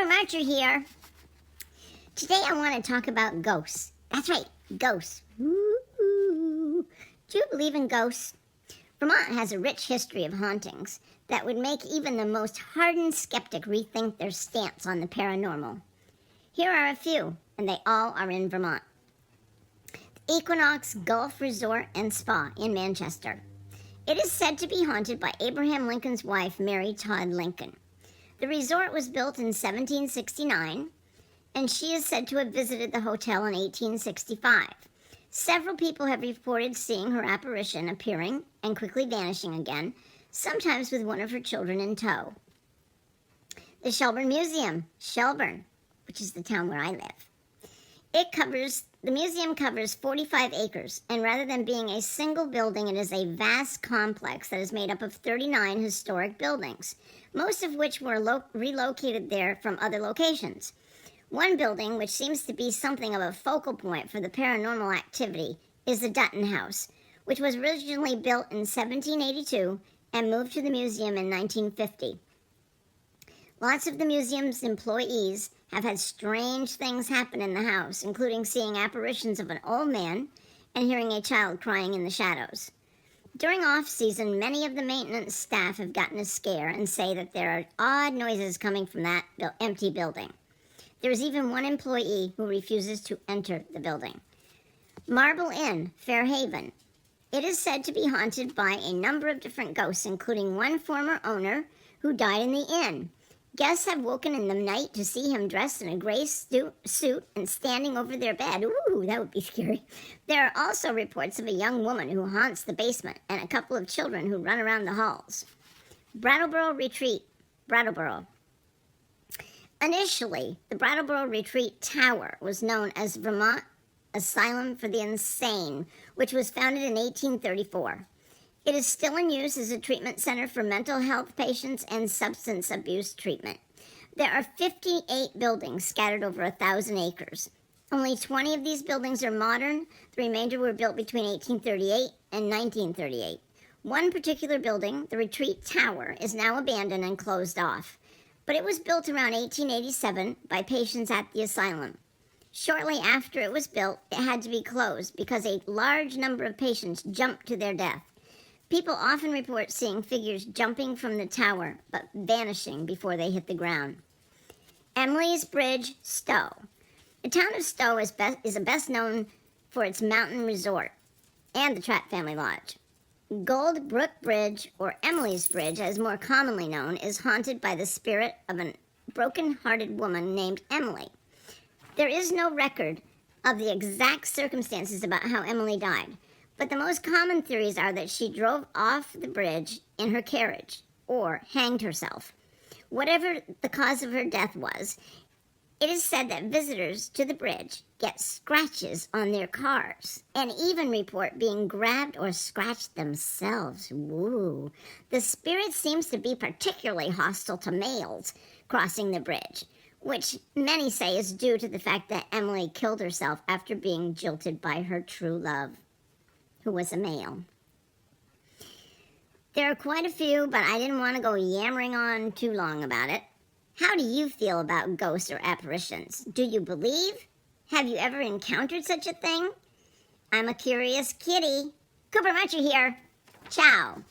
Cooper Marcher here. Today I want to talk about ghosts. That's right, ghosts. Ooh. Do you believe in ghosts? Vermont has a rich history of hauntings that would make even the most hardened skeptic rethink their stance on the paranormal. Here are a few, and they all are in Vermont. The Equinox Golf Resort and Spa in Manchester. It is said to be haunted by Abraham Lincoln's wife, Mary Todd Lincoln. The resort was built in 1769, and she is said to have visited the hotel in 1865. Several people have reported seeing her apparition appearing and quickly vanishing again, sometimes with one of her children in tow. The Shelburne Museum, Shelburne, which is the town where I live. The museum covers 45 acres, and rather than being a single building, it is a vast complex that is made up of 39 historic buildings, most of which were relocated there from other locations. One building, which seems to be something of a focal point for the paranormal activity, is the Dutton House, which was originally built in 1782 and moved to the museum in 1950. Lots of the museum's employees have had strange things happen in the house, including seeing apparitions of an old man and hearing a child crying in the shadows. During off-season, many of the maintenance staff have gotten a scare and say that there are odd noises coming from that empty building. There is even one employee who refuses to enter the building. Marble Inn, Fairhaven. It is said to be haunted by a number of different ghosts, including one former owner who died in the inn. Guests have woken in the night to see him dressed in a gray suit and standing over their bed. Ooh, that would be scary. There are also reports of a young woman who haunts the basement and a couple of children who run around the halls. Brattleboro Retreat, Brattleboro. Initially, the Brattleboro Retreat Tower was known as Vermont Asylum for the Insane, which was founded in 1834. It is still in use as a treatment center for mental health patients and substance abuse treatment. There are 58 buildings scattered over 1,000 acres. Only 20 of these buildings are modern. The remainder were built between 1838 and 1938. One particular building, the Retreat Tower, is now abandoned and closed off, but it was built around 1887 by patients at the asylum. Shortly after it was built, it had to be closed because a large number of patients jumped to their death. People often report seeing figures jumping from the tower, but vanishing before they hit the ground. Emily's Bridge, Stowe. The town of Stowe is best known for its mountain resort and the Trapp Family Lodge. Gold Brook Bridge, or Emily's Bridge as more commonly known, is haunted by the spirit of a broken-hearted woman named Emily. There is no record of the exact circumstances about how Emily died, but the most common theories are that she drove off the bridge in her carriage or hanged herself. Whatever the cause of her death was, it is said that visitors to the bridge get scratches on their cars and even report being grabbed or scratched themselves. Woo. The spirit seems to be particularly hostile to males crossing the bridge, which many say is due to the fact that Emily killed herself after being jilted by her true love, who was a male. There are quite a few, but I didn't want to go yammering on too long about it. How do you feel about ghosts or apparitions? Do you believe? Have you ever encountered such a thing? I'm a curious kitty. Cooper Marcher here. Ciao.